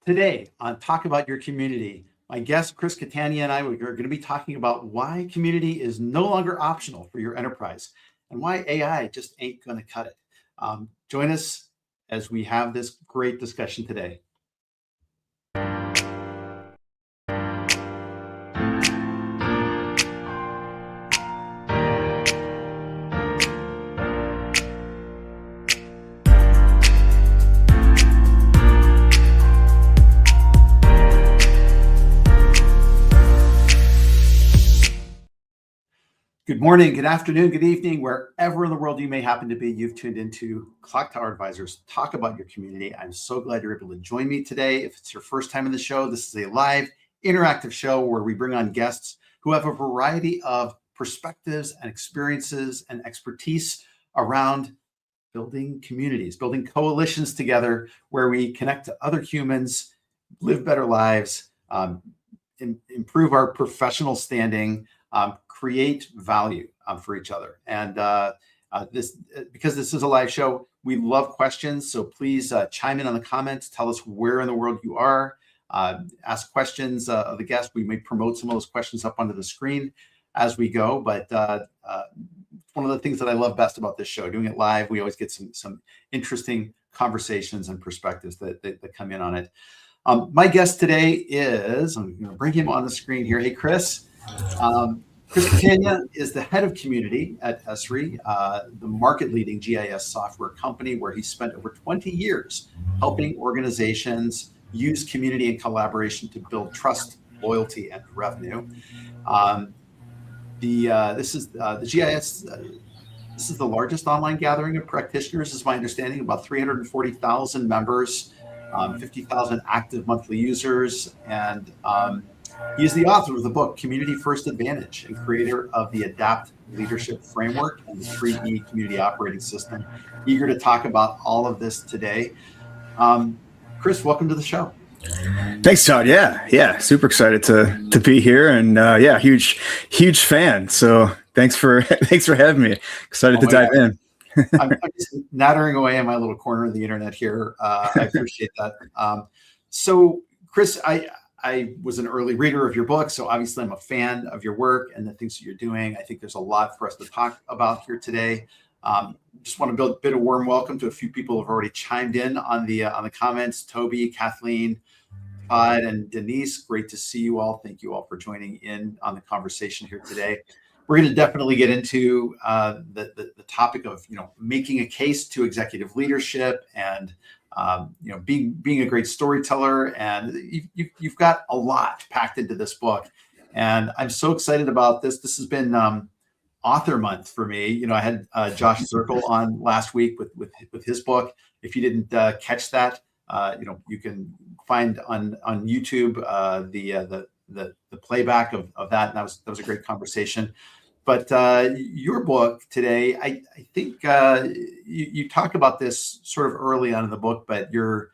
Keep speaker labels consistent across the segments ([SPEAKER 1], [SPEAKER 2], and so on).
[SPEAKER 1] Today on Talk About Your Community, my guest Chris Catania and I are going to be talking about why community is no longer optional for your enterprise and why AI just ain't going to cut it. Join us as we have this great discussion today. Good morning, good afternoon, good evening, wherever in the world you may happen to be. You've tuned into Clocktower Advisors Talk About Your Community. I'm so glad you're able to join me today. If it's your first time in the show, this is a live, interactive show where we bring on guests who have a variety of perspectives and experiences and expertise around building communities, building coalitions together where we connect to other humans, live better lives, improve our professional standing, create value for each other. And because this is a live show, we love questions. So please chime in on the comments. Tell us where in the world you are. Ask questions of the guest. We may promote some of those questions up onto the screen as we go. But one of the things that I love best about this show, doing it live, we always get some interesting conversations and perspectives that come in on it. My guest today is, I'm going to bring him on the screen here. Hey, Chris. Chris Catania is the head of community at Esri, the market-leading GIS software company, where he spent over 20 years helping organizations use community and collaboration to build trust, loyalty, and revenue. This is the GIS. This is the largest online gathering of practitioners, is my understanding. About 340,000 members, 50,000 active monthly users, and he is the author of the book, Community First Advantage, and creator of the Adapt Leadership Framework and the 3E Community Operating System. Eager to talk about all of this today. Chris, welcome to the show.
[SPEAKER 2] Thanks, Todd. Yeah. Super excited to be here, and huge fan. So thanks for having me. Excited to dive in.
[SPEAKER 1] I'm just nattering away in my little corner of the internet here. I appreciate that. So, Chris, I was an early reader of your book, so obviously I'm a fan of your work and the things that you're doing. I think there's a lot for us to talk about here today. Just want to build a bit of warm welcome to a few people who have already chimed in on the comments. Toby, Kathleen, Todd, and Denise. Great to see you all. Thank you all for joining in on the conversation here today. We're going to definitely get into the topic of making a case to executive leadership and being a great storyteller, and you've got a lot packed into this book, and I'm so excited about this. This has been author month for me. I had Josh Zirkle on last week with his book. If you didn't catch that, you can find on YouTube the playback of that, and that was a great conversation. But your book today, I think you talk about this sort of early on in the book, but your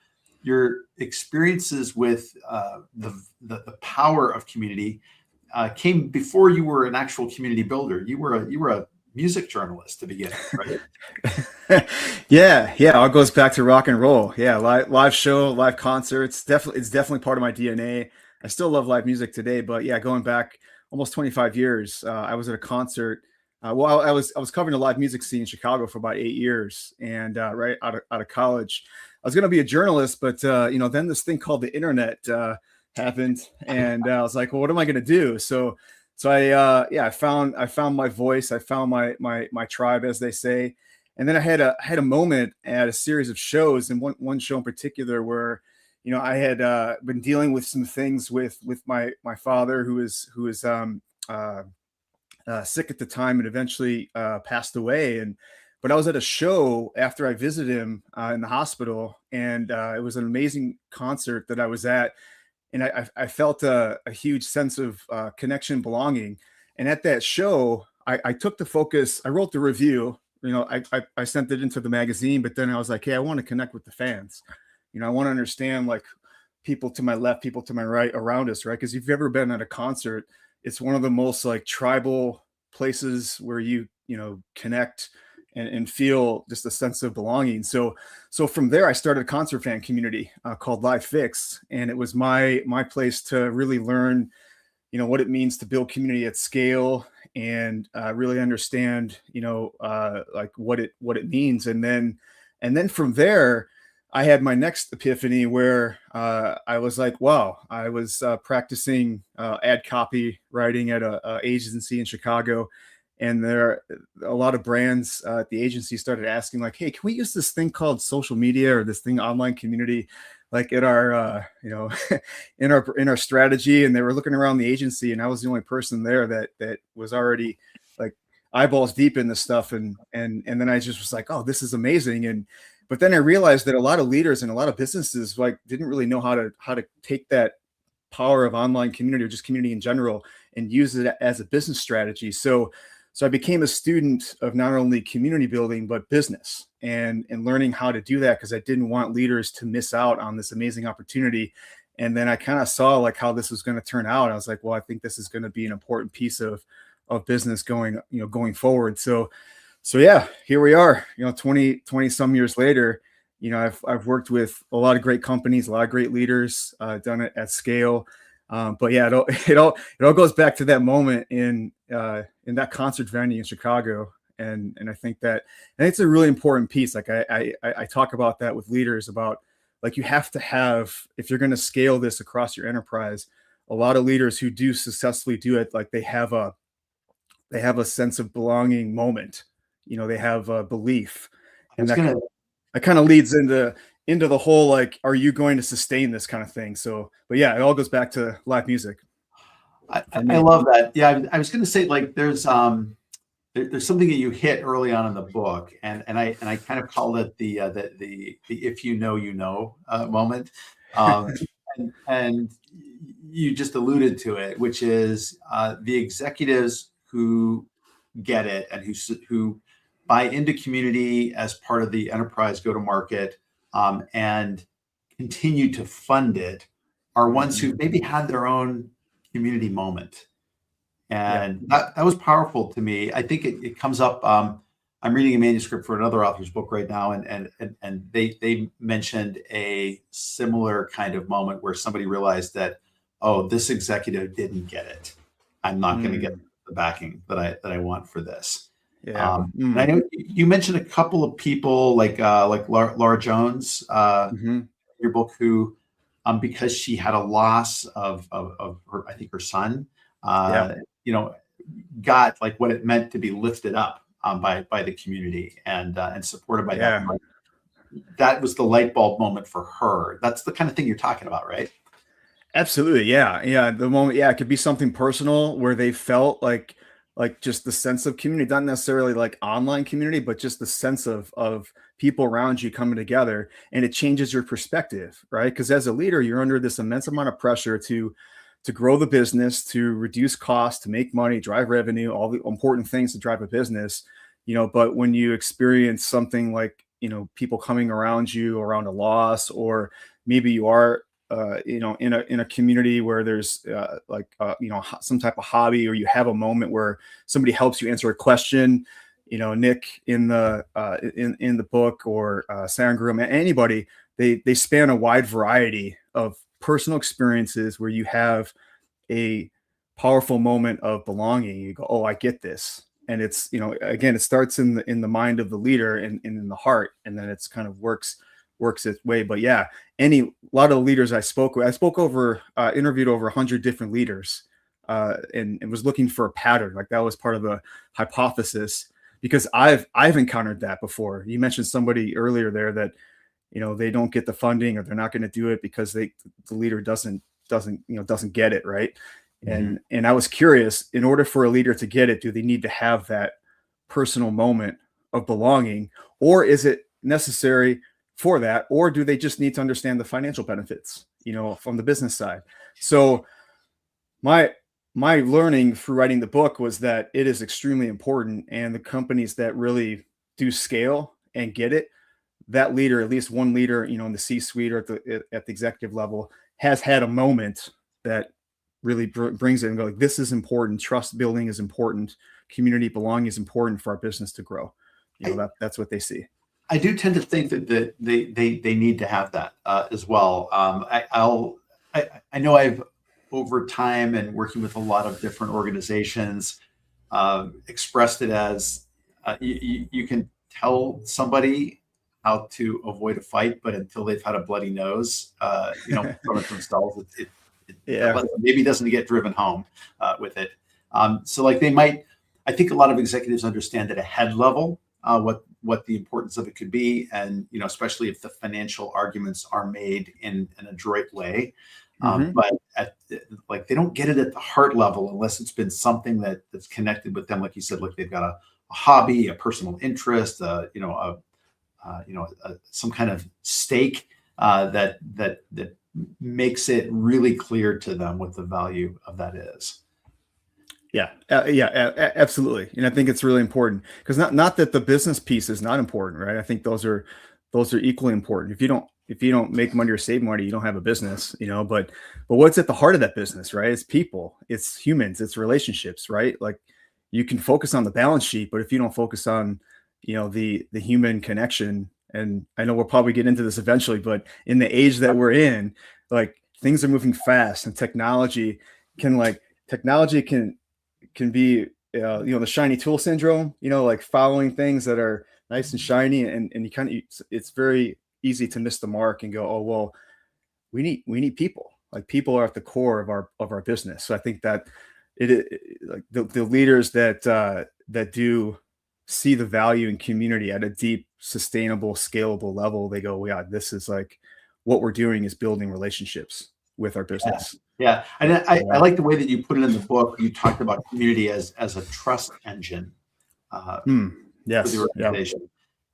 [SPEAKER 1] experiences with the power of community came before you were an actual community builder. You were a music journalist to begin with, right?
[SPEAKER 2] Yeah. All goes back to rock and roll. Yeah, live show, live concerts. It's definitely part of my DNA. I still love live music today, but yeah, going back almost 25 years. I was at a concert. I was covering the live music scene in Chicago for about 8 years, and right out of college, I was going to be a journalist, but then this thing called the internet happened, and I was like, well, what am I going to do? So I found my voice. I found my tribe, as they say, and then I had a moment at a series of shows, and one show in particular where I had been dealing with some things with my father, who was sick at the time and eventually passed away. But I was at a show after I visited him in the hospital, and it was an amazing concert that I was at, and I felt a huge sense of connection, belonging. And at that show, I took the focus. I wrote the review. I sent it into the magazine, but then I was like, hey, I want to connect with the fans. I want to understand, like, people to my left, people to my right around us, right? Because if you've ever been at a concert, it's one of the most like tribal places where you connect and feel just a sense of belonging. So from there, I started a concert fan community called Live Fix, and it was my place to really learn, what it means to build community at scale, and really understand, like what it means. And then from there, I had my next epiphany where I was like, wow, I was practicing ad copy writing at a agency in Chicago. And there a lot of brands at the agency started asking like, hey, can we use this thing called social media or this thing online community, like in our, in our strategy? And they were looking around the agency, and I was the only person there that was already like eyeballs deep in this stuff. And then I just was like, oh, this is amazing. But then I realized that a lot of leaders and a lot of businesses like didn't really know how to take that power of online community or just community in general and use it as a business strategy. So I became a student of not only community building, but business and learning how to do that, because I didn't want leaders to miss out on this amazing opportunity. And then I kind of saw like how this was going to turn out. I was like, well, I think this is going to be an important piece of business going forward. So yeah, here we are, 20 some years later. I've worked with a lot of great companies, a lot of great leaders, done it at scale. But yeah, it all goes back to that moment in that concert venue in Chicago. And I think it's a really important piece. Like I talk about that with leaders about like, you have to have, if you're going to scale this across your enterprise, a lot of leaders who do successfully do it, like they have a sense of belonging moment. They have a belief, and that kind of leads into the whole, like, are you going to sustain this kind of thing? So, but yeah, it all goes back to live music.
[SPEAKER 1] I love that. Yeah, I was going to say, like, there's something that you hit early on in the book, and I kind of called it the if you know moment, and you just alluded to it, which is the executives who get it and who buy into community as part of the enterprise go-to-market, and continue to fund it, are ones who maybe had their own community moment. And that was powerful to me. I think it comes up. I'm reading a manuscript for another author's book right now, and they mentioned a similar kind of moment where somebody realized that, oh, this executive didn't get it. I'm not going to get the backing that I want for this.
[SPEAKER 2] Yeah.
[SPEAKER 1] And I know you mentioned a couple of people like Laura Jones, your book, who, because she had a loss of her, I think her son, got like what it meant to be lifted up by the community and supported by that. That was the light bulb moment for her. That's the kind of thing you're talking about, right?
[SPEAKER 2] Absolutely. Yeah. The moment, it could be something personal where they felt like just the sense of community, not necessarily like online community, but just the sense of people around you coming together, and it changes your perspective, right? Because as a leader, you're under this immense amount of pressure to grow the business, to reduce costs, to make money, drive revenue, all the important things to drive a business, but when you experience something like, people coming around you around a loss, or maybe you are in a community where there's some type of hobby, or you have a moment where somebody helps you answer a question, Nick in the book, or Sangram, anybody, they span a wide variety of personal experiences where you have a powerful moment of belonging. You go, oh, I get this. And it's, again, it starts in the mind of the leader and in the heart, and then it's kind of works its way. But yeah, a lot of the leaders I spoke with, interviewed over 100 different leaders, and was looking for a pattern. Like that was part of the hypothesis, because I've encountered that before. You mentioned somebody earlier there that, they don't get the funding, or they're not going to do it because the leader doesn't get it, right. And I was curious, in order for a leader to get it, do they need to have that personal moment of belonging, or is it necessary for that, or do they just need to understand the financial benefits, from the business side? So my learning through writing the book was that it is extremely important, and the companies that really do scale and get it, that leader, at least one leader, in the C-suite or at the executive level, has had a moment that really brings it and go, like, this is important. Trust building is important. Community belonging is important for our business to grow. That's what they see.
[SPEAKER 1] I do tend to think that they need to have that as well. I know I've over time and working with a lot of different organizations expressed it as you can tell somebody how to avoid a fight, but until they've had a bloody nose, from it themselves,
[SPEAKER 2] Yeah.
[SPEAKER 1] maybe doesn't get driven home with it. So like they might, I think a lot of executives understand at a head level what the importance of it could be, and especially if the financial arguments are made in an adroit way. But like they don't get it at the heart level unless it's been something that's connected with them, like you said, like they've got a hobby, a personal interest, some kind of stake that makes it really clear to them what the value of that is.
[SPEAKER 2] Yeah, absolutely. And I think it's really important because not that the business piece is not important, right? I think those are equally important. If you don't make money or save money, you don't have a business, but what's at the heart of that business, right? It's people, it's humans, it's relationships, right? Like you can focus on the balance sheet, but if you don't focus on, the human connection, and I know we'll probably get into this eventually, but in the age that we're in, like things are moving fast and technology can be the shiny tool syndrome, like following things that are nice and shiny, and it's very easy to miss the mark and go, oh well, we need people. Like people are at the core of our business. So I think that like the leaders that do see the value in community at a deep, sustainable, scalable level, they go, yeah, this is like what we're doing is building relationships with our business.
[SPEAKER 1] Yeah. And I like the way that you put it in the book. You talked about community as a trust engine
[SPEAKER 2] yes.
[SPEAKER 1] for the organization.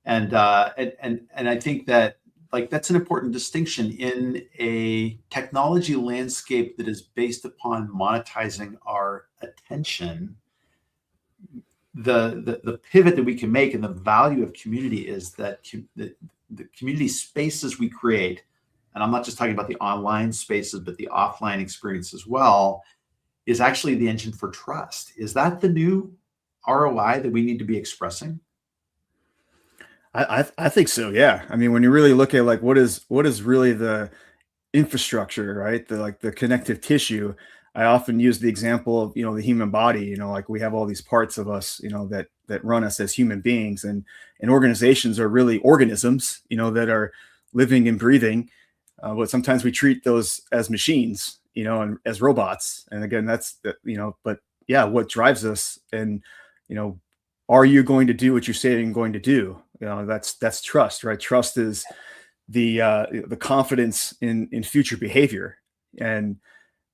[SPEAKER 1] Yeah. And I think that like that's an important distinction in a technology landscape that is based upon monetizing our attention. The pivot that we can make and the value of community is that the community spaces we create, and I'm not just talking about the online spaces, but the offline experience as well, is actually the engine for trust. Is that the new ROI that we need to be expressing?
[SPEAKER 2] I think so. Yeah. I mean, when you really look at like what is really the infrastructure, right? The connective tissue. I often use the example of, the human body, like we have all these parts of us, that run us as human beings, and organizations are really organisms, that are living and breathing. But sometimes we treat those as machines, and as robots. And again, but yeah, what drives us, and, are you going to do what you say you're going to do? That's trust, right? Trust is the confidence in future behavior, and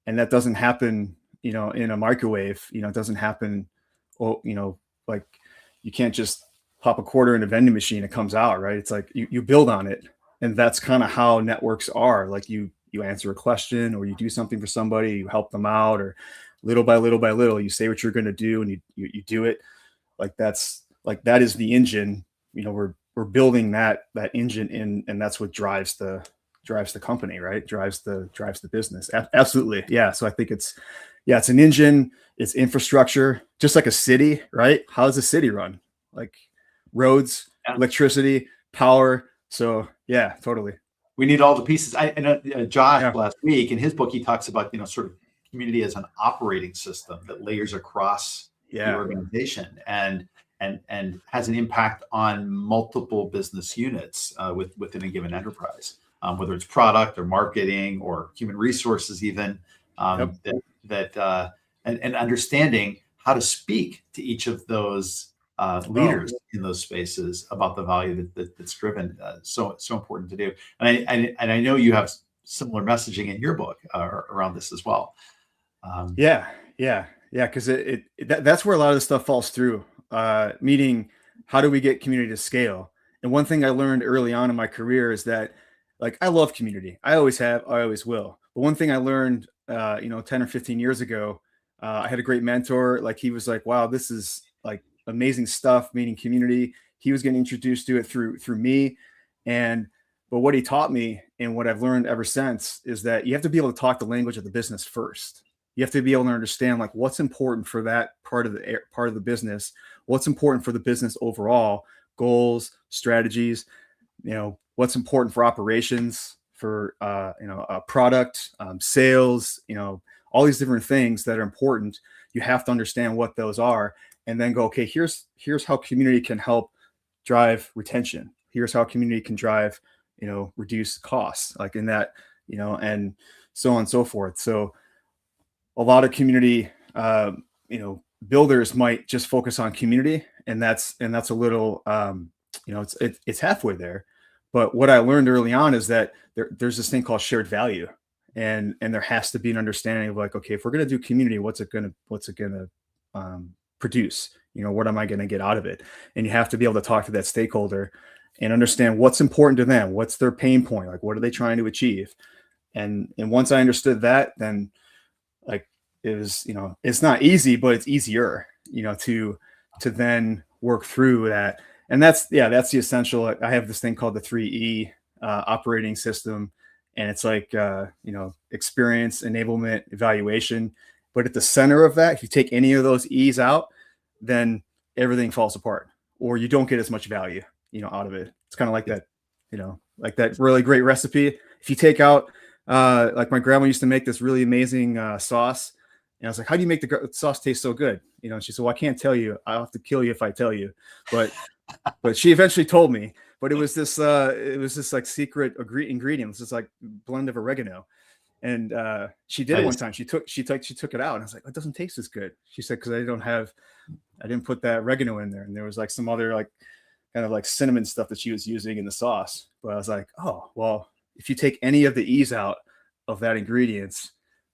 [SPEAKER 2] that doesn't happen, in a microwave. It doesn't happen, like you can't just pop a quarter in a vending machine, it comes out, right? It's like you build on it, and that's kind of how networks are. Like you answer a question, or you do something for somebody, you help them out, or little by little, you say what you're going to do, and you do it. Like that is the engine. We're building that engine in, and that's what drives the company, right? Drives the business. Absolutely. Yeah. So I think it's an engine, it's infrastructure, just like a city, right? How does a city run? Like roads, electricity, power. So yeah, totally.
[SPEAKER 1] We need all the pieces. I know Josh last week in his book, he talks about, sort of community as an operating system that layers across the organization and has an impact on multiple business units within a given enterprise, whether it's product or marketing or human resources, even and understanding how to speak to each of those leaders in those spaces about the value that's driven. So important to do. And I know you have similar messaging in your book around this as well.
[SPEAKER 2] Because that's where a lot of this stuff falls through. Meaning, how do we get community to scale? And one thing I learned early on in my career is that, like, I love community. I always have, I always will. But one thing I learned, 10 or 15 years ago, I had a great mentor. Like, he was like, wow, this is like amazing stuff, meaning community. He was getting introduced to it through me. But what he taught me, and what I've learned ever since, is that you have to be able to talk the language of the business first. You have to be able to understand like what's important for that part of the business, what's important for the business overall goals, strategies, what's important for operations, for product, sales, all these different things that are important. You have to understand what those are, and then go, okay, here's how community can help drive retention. Here's how community can drive, reduce costs, like in that, and so on and so forth. So a lot of community, builders might just focus on community, and that's a little, it's halfway there. But what I learned early on is that there's this thing called shared value, and there has to be an understanding of like, okay, if we're going to do community, what's it going to produce? What am I going to get out of it? And you have to be able to talk to that stakeholder and understand what's important to them, what's their pain point, like what are they trying to achieve. And once I understood that, then like it was, it's not easy, but it's easier, to then work through that. And that's the essential. I have this thing called the 3E operating system. And it's like, experience, enablement, evaluation. But at the center of that, if you take any of those E's out, then everything falls apart, or you don't get as much value, out of it. It's kind of like that, like that really great recipe. If you take out, like my grandma used to make this really amazing sauce. And I was like, how do you make the sauce taste so good? And she said, well, I can't tell you. I'll have to kill you if I tell you. But she eventually told me. But it was this like secret ingredient. It's just like blend of oregano. And she did it one time. She took it out, and I was like, it doesn't taste as good. She said, because I didn't put that oregano in there, and there was like some other like kind of like cinnamon stuff that she was using in the sauce. But I was like, oh well, if you take any of the E's out of that ingredients,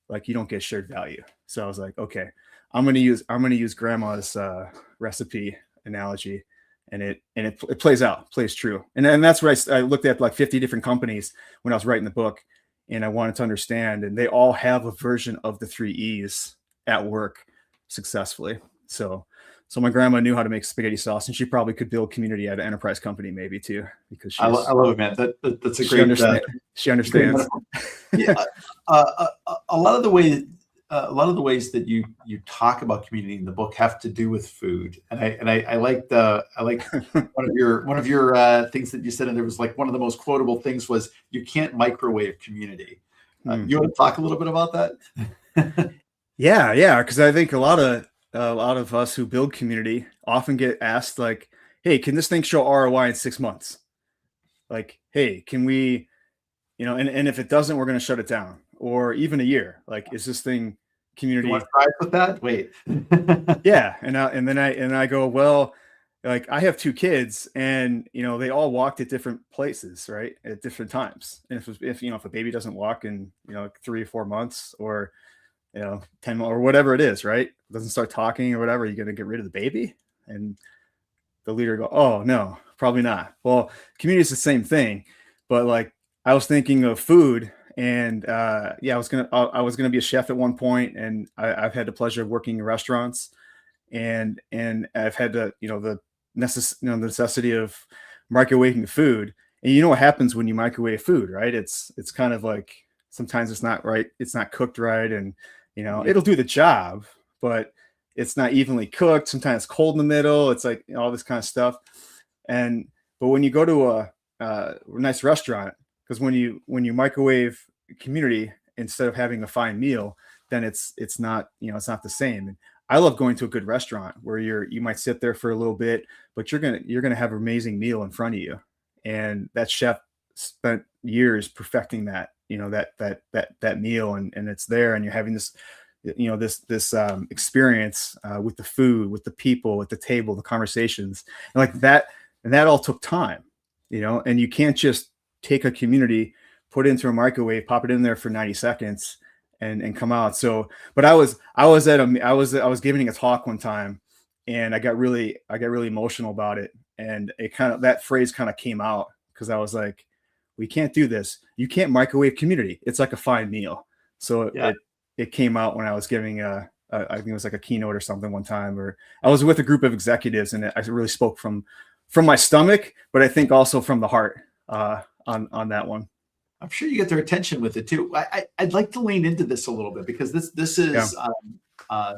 [SPEAKER 2] like you don't get shared value. So I was like, okay, I'm gonna use grandma's recipe analogy, and it plays true. And that's where I looked at like 50 different companies when I was writing the book, and I wanted to understand, and they all have a version of the 3 E's at work successfully. So my grandma knew how to make spaghetti sauce, and she probably could build community at an enterprise company maybe too, because I
[SPEAKER 1] love it, man. That's a great.
[SPEAKER 2] She understands.
[SPEAKER 1] Yeah, a lot of the ways that you talk about community in the book have to do with food, and I like one of your things that you said, and there was like one of the most quotable things was, you can't microwave community. You want to talk a little bit about that?
[SPEAKER 2] Yeah, because I think a lot of us who build community often get asked like, hey, can this thing show ROI in 6 months? Like, hey, can we, and if it doesn't, we're going to shut it down, or even a year. Like, is this thing community?
[SPEAKER 1] You want to try with that? Wait.
[SPEAKER 2] Yeah. And then I go, well, like I have 2 kids, and, they all walked at different places, right? At different times. And if a baby doesn't walk in, 3 or 4 months, or 10 or whatever it is, right? Doesn't start talking or whatever, you're going to get rid of the baby? And the leader go, oh no, probably not. Well, community is the same thing, but like I was thinking of food, and I was going to be a chef at one point, and I've had the pleasure of working in restaurants, and I've had the necessity of microwaving food. And what happens when you microwave food, right? It's kind of like, sometimes it's not right. It's not cooked right. And, it'll do the job, but it's not evenly cooked. Sometimes it's cold in the middle. It's like all this kind of stuff. But when you go to a nice restaurant, because when you microwave community instead of having a fine meal, then it's not, it's not the same. And I love going to a good restaurant where you might sit there for a little bit, but you're going to have an amazing meal in front of you. And that chef spent years perfecting that, that meal, and it's there, and you're having this, this experience with the food, with the people at the table, the conversations, and like that. And that all took time, and you can't just take a community, put it into a microwave, pop it in there for 90 seconds and come out. So, but I was giving a talk one time, and I got really emotional about it. And that phrase kind of came out, because I was like, we can't do this. You can't microwave community. It's like a fine meal. So it came out when I was giving I think it was like a keynote or something one time, or I was with a group of executives, and I really spoke from my stomach, but I think also from the heart on that one.
[SPEAKER 1] I'm sure you get their attention with it too. I'd like to lean into this a little bit, because this is I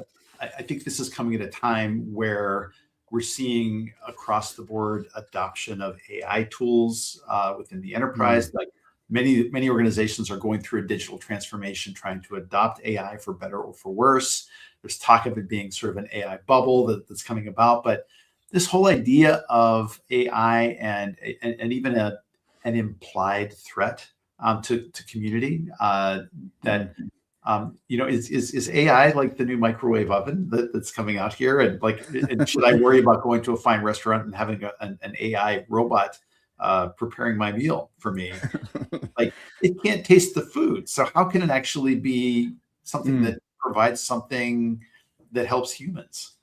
[SPEAKER 1] think this is coming at a time where We're seeing across the board adoption of AI tools within the enterprise. Like many organizations are going through a digital transformation, trying to adopt AI for better or for worse. There's talk of it being sort of an AI bubble that's coming about, but this whole idea of AI and even an implied threat to community that is AI like the new microwave oven that's coming out here, and should I worry about going to a fine restaurant and having an AI robot preparing my meal for me? Like, it can't taste the food, so how can it actually be something that provides something that helps humans?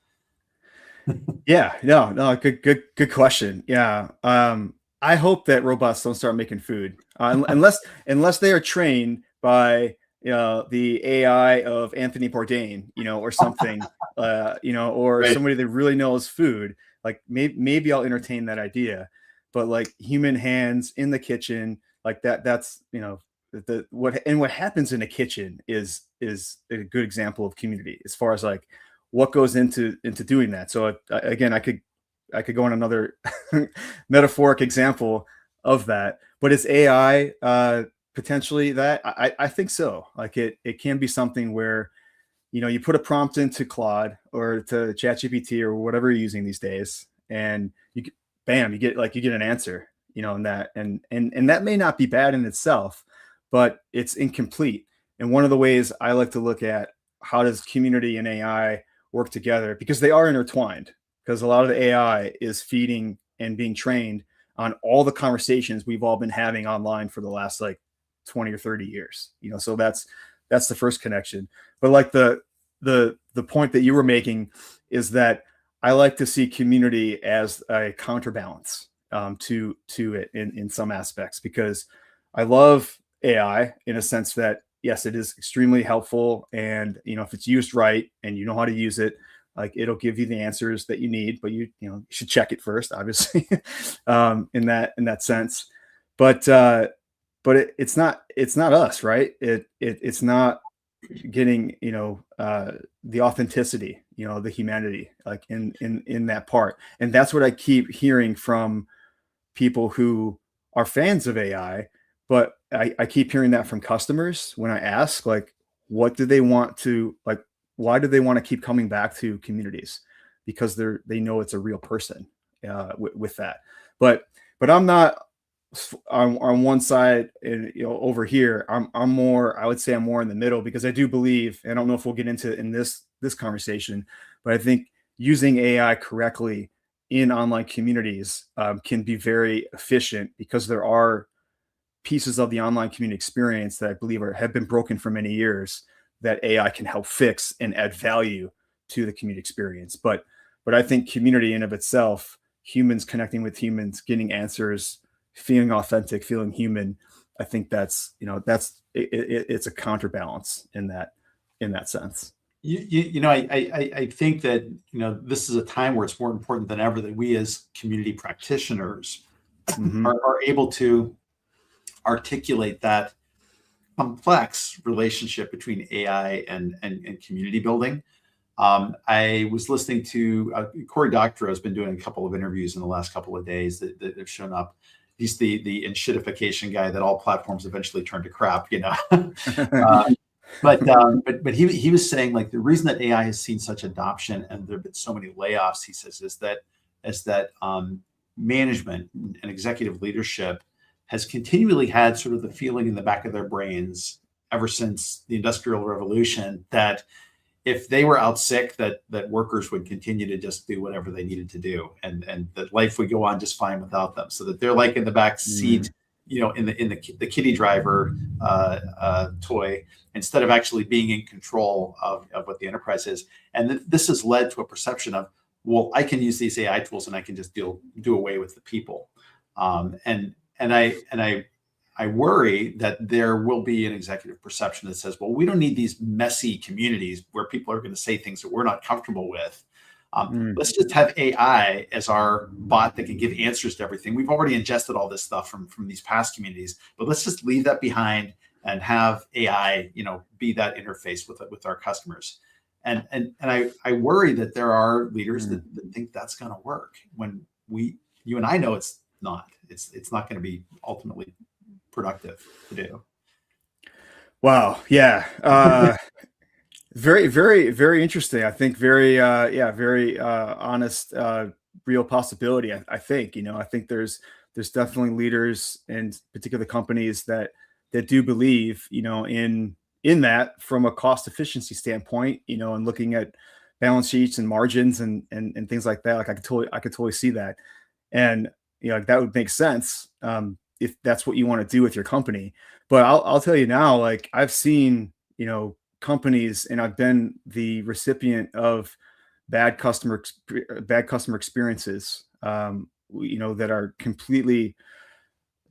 [SPEAKER 2] Yeah, no, good question. Yeah. I hope that robots don't start making food unless they are trained by the AI of Anthony Bourdain, or something, or
[SPEAKER 1] Right.
[SPEAKER 2] somebody that really knows food. Like maybe I'll entertain that idea, but like human hands in the kitchen, like that's what happens in a kitchen is a good example of community as far as like what goes into doing that. So again, I could go on another metaphoric example of that, but is AI potentially that? I think so. Like it can be something where you put a prompt into Claude or to ChatGPT or whatever you're using these days, and bam, you get an answer, and that may not be bad in itself, but it's incomplete. And one of the ways I like to look at how does community and AI work together, because they are intertwined, because a lot of the AI is feeding and being trained on all the conversations we've all been having online for the last like 20 or 30 years. So that's the first connection. But like the point that you were making is that I like to see community as a counterbalance to it in some aspects, because I love AI in a sense that yes, it is extremely helpful, and if it's used right and you know how to use it, like it'll give you the answers that you need, but you should check it first, obviously, in that sense. But it's not us, right? It's not getting the authenticity, the humanity, like in that part. And that's what I keep hearing from people who are fans of AI, but I keep hearing that from customers when I ask, like, what do they want to, like, why do they want to keep coming back to communities? Because they know it's a real person with that. But I'm not on one side, and over here, I'm more, I would say I'm more in the middle, because I do believe, and I don't know if we'll get into it in this conversation, but I think using AI correctly in online communities can be very efficient, because there are pieces of the online community experience that I believe have been broken for many years that AI can help fix and add value to the community experience. But I think community in of itself, humans connecting with humans, getting answers, feeling authentic, feeling human, I think that's it's a counterbalance in that sense.
[SPEAKER 1] I think that this is a time where it's more important than ever that we as community practitioners are able to articulate that complex relationship between AI and community building. I was listening to Cory Doctorow has been doing a couple of interviews in the last couple of days that have shown up. He's the enshittification guy that all platforms eventually turn to crap, But he was saying, like, the reason that AI has seen such adoption and there have been so many layoffs, he says, is that management and executive leadership has continually had sort of the feeling in the back of their brains ever since the Industrial Revolution that if they were out sick, that workers would continue to just do whatever they needed to do, and that life would go on just fine without them. So that they're like in the back seat, in the kitty driver toy, instead of actually being in control of what the enterprise is. And this has led to a perception of, well, I can use these AI tools and I can just do away with the people. I worry that there will be an executive perception that says, well, we don't need these messy communities where people are going to say things that we're not comfortable with. Let's just have AI as our bot that can give answers to everything. We've already ingested all this stuff from these past communities, but let's just leave that behind and have AI, be that interface with our customers. I worry that there are leaders that think that's going to work when you and I know it's not. It's not going to be ultimately productive to do.
[SPEAKER 2] Wow. Yeah. Very, very, very interesting. I think very, very honest, real possibility. I think, I think there's definitely leaders and particular companies that do believe, in that from a cost efficiency standpoint, and looking at balance sheets and margins and things like that. Like I could totally see that, and like that would make sense if that's what you want to do with your company. But I'll tell you now, like I've seen, companies, and I've been the recipient of bad customer experiences, that are completely,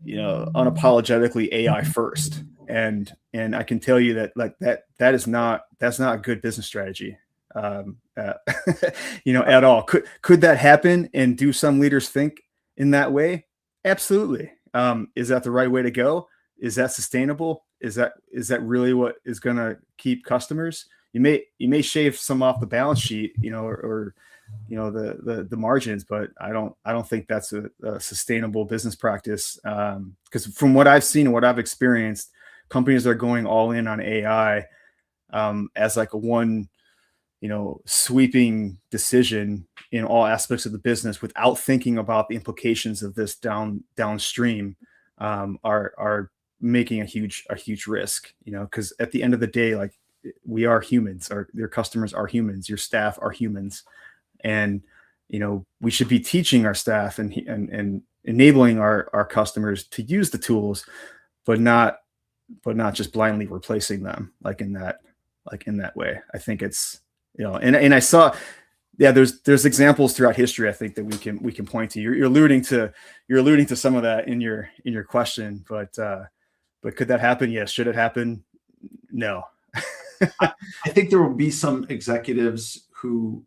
[SPEAKER 2] unapologetically AI first, and I can tell you that like that's not a good business strategy, um, uh, at all. Could that happen? And do some leaders think in that way? Absolutely. Is that the right way to go? Is that sustainable? Is that really what is going to keep customers? You may shave some off the balance sheet, or the margins, but I don't think that's a sustainable business practice. Because from what I've seen and what I've experienced, companies are going all in on AI as like a one sweeping decision in all aspects of the business without thinking about the implications of this downstream, are making a huge risk, because at the end of the day, like we are humans, your customers are humans, your staff are humans. And, we should be teaching our staff and enabling our customers to use the tools, but not just blindly replacing them like in that way. I think it's, and I saw, yeah, there's examples throughout history, I think, that we can point to. You're alluding to some of that in your question, but could that happen? Yes. Should it happen? No.
[SPEAKER 1] I think there will be some executives who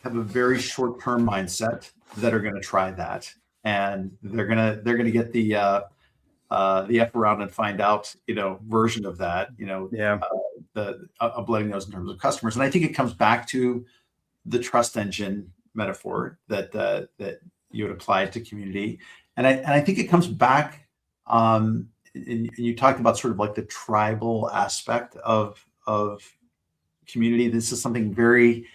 [SPEAKER 1] have a very short-term mindset that are going to try that, and they're going to get the F around and find out, version of that,
[SPEAKER 2] Yeah.
[SPEAKER 1] Of letting those in terms of customers. And I think it comes back to the trust engine metaphor that you would apply to community. And I think it comes back, and you talked about sort of like the tribal aspect of community. This is something very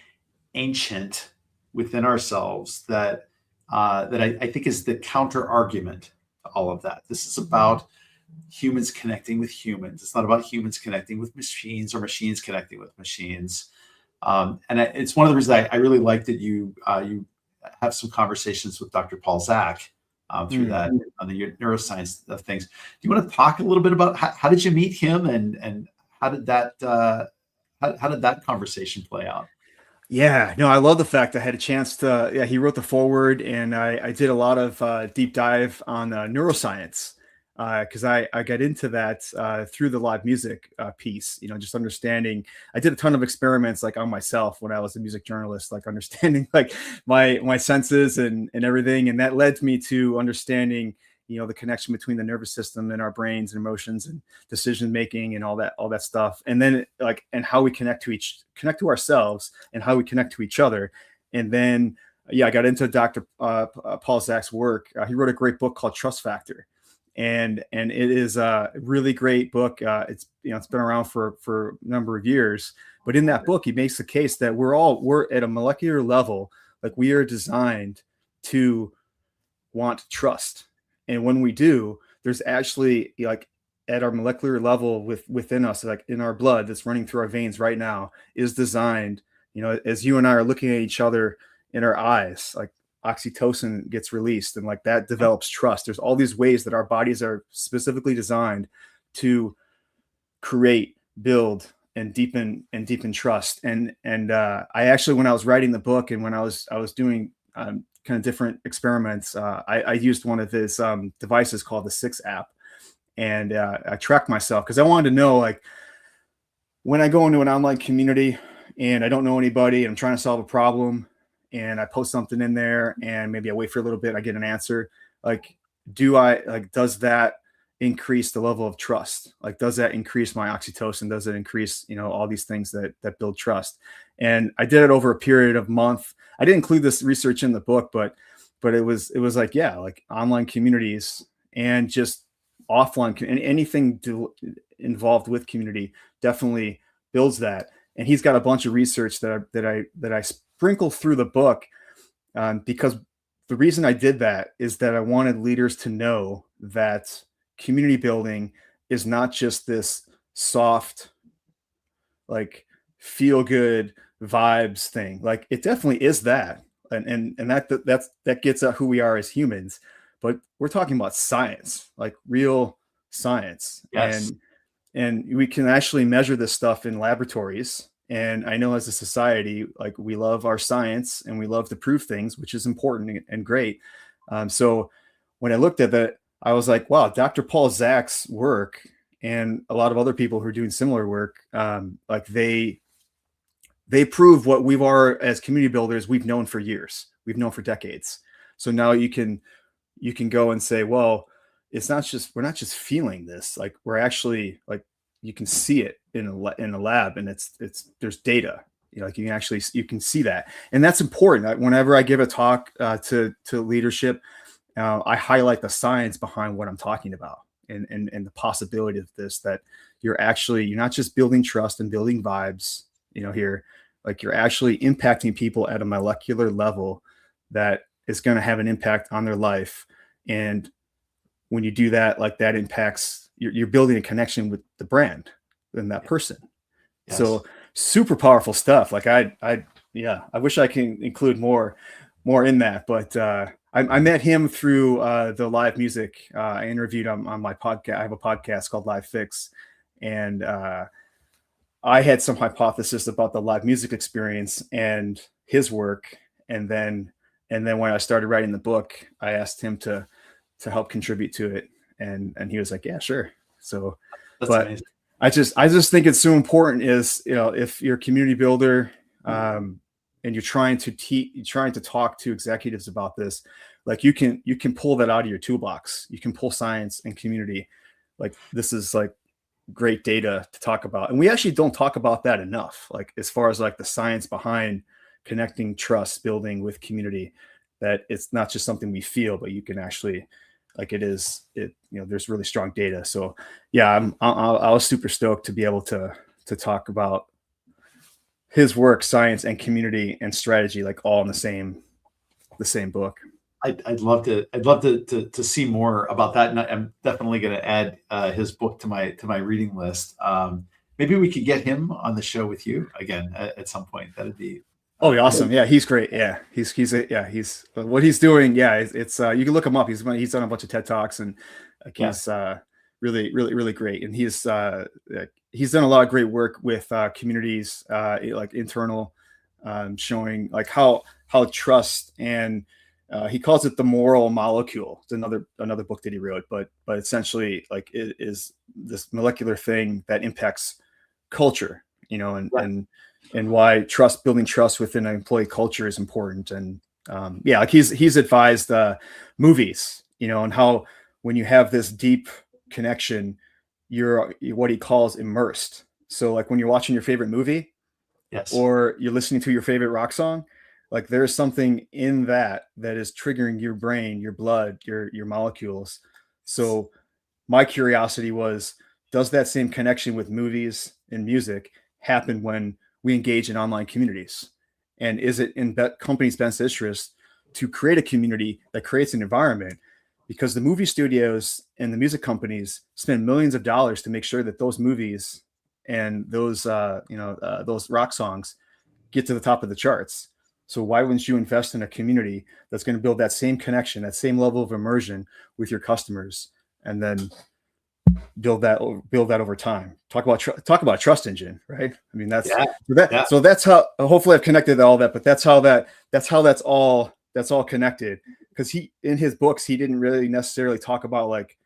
[SPEAKER 1] ancient within ourselves that I think is the counter argument to all of that. This is about humans connecting with humans. It's not about humans connecting with machines or machines connecting with machines. It's one of the reasons I really like that you have some conversations with Dr. Paul Zak through that on the neuroscience of things. Do you want to talk a little bit about how did you meet him, and how did that conversation play out?
[SPEAKER 2] Yeah, no, I love the fact I had a chance to. Yeah, he wrote the foreword, and I did a lot of deep dive on neuroscience, because I got into that through the live music piece. Just understanding. I did a ton of experiments like on myself when I was a music journalist, like understanding like my senses and everything, and that led me to understanding the connection between the nervous system and our brains and emotions and decision making and all that stuff, and then and how we connect to ourselves and how we connect to each other. And then I got into Dr. Paul Zak's work. He wrote a great book called Trust Factor, and it is a really great book. It's been around for a number of years, but in that book he makes the case that we're at a molecular level, like we are designed to want trust. And when we do, there's actually like at our molecular level within us, like in our blood that's running through our veins right now, is designed, as you and I are looking at each other in our eyes, like oxytocin gets released and like that develops trust. There's all these ways that our bodies are specifically designed to create, build, and deepen trust. And I actually, when I was writing the book and when I was doing kind of different experiments, I used one of his devices called the 6 app, and I tracked myself because I wanted to know, like, when I go into an online community and I don't know anybody and I'm trying to solve a problem and I post something in there and maybe I wait for a little bit, I get an answer, like, does that increase the level of trust? Like, does that increase my oxytocin? Does it increase, all these things that build trust? And I did it over a period of month. I didn't include this research in the book, but it was like, yeah, like online communities and just offline and anything involved with community definitely builds that. And he's got a bunch of research that I sprinkle through the book, because the reason I did that is that I wanted leaders to know that community building is not just this soft, like, feel good vibes thing. Like, it definitely is that. And that gets at who we are as humans, but we're talking about science, like real science.
[SPEAKER 1] Yes.
[SPEAKER 2] And we can actually measure this stuff in laboratories. And I know as a society, like, we love our science and we love to prove things, which is important and great. So when I looked at that, I was like, wow, Dr. Paul Zach's work and a lot of other people who are doing similar work, like they prove what we are as community builders. We've known for years, we've known for decades. So now you can go and say, well, we're not just feeling this, like, we're actually, like, you can see it in a lab, and there's data, like, you can see that. And that's important. Whenever I give a talk to leadership, I highlight the science behind what I'm talking about, and the possibility of this, that you're not just building trust and building vibes, here, like, you're actually impacting people at a molecular level that is going to have an impact on their life. And when you do that, like, that impacts, you're building a connection with the brand and that person. Yes. So super powerful stuff. Like, I wish I can include more in that, but I met him through the live music. I interviewed him on my podcast. I have a podcast called Live Fix, and I had some hypothesis about the live music experience and his work. And then when I started writing the book, I asked him to help contribute to it. And he was like, yeah, sure. So, that's amazing. I just think it's so important is, if you're a community builder, and you're trying to talk to executives about this, like, you can pull that out of your toolbox. You can pull science and community. Like, this is like great data to talk about. And we actually don't talk about that enough. Like, as far as, like, the science behind connecting trust building with community, that it's not just something we feel, but you can actually, like, there's really strong data. So yeah, I was super stoked to be able to talk about his work, science and community and strategy, like, all in the same book.
[SPEAKER 1] I'd love to see more about that, and I'm definitely going to add his book to my reading list. Maybe we could get him on the show with you again at some point. That'd be
[SPEAKER 2] awesome. Yeah, he's great. Yeah, he's what he's doing. Yeah, it's you can look him up. He's done a bunch of TED Talks, and he's really great. And he's done a lot of great work with communities, like internal, showing, like, how trust, and he calls it the moral molecule. It's another book that he wrote, but essentially, like, it is this molecular thing that impacts culture, and why building trust within an employee culture is important. And like, he's advised movies, and how when you have this deep connection, you're what he calls immersed. So, like, when you're watching your favorite movie,
[SPEAKER 1] yes,
[SPEAKER 2] or you're listening to your favorite rock song, like, there's something in that is triggering your brain, your blood, your molecules. So my curiosity was, does that same connection with movies and music happen when we engage in online communities? And is it in companies' best interest to create a community that creates an environment? Because the movie studios and the music companies spend millions of dollars to make sure that those movies and those rock songs get to the top of the charts. So why wouldn't you invest in a community that's going to build that same connection, that same level of immersion with your customers, and then build that over time? Talk about trust engine, right? I mean, so that's how, hopefully I've connected all that, but that's how that's all connected. Because in his books, he didn't really necessarily talk about, like,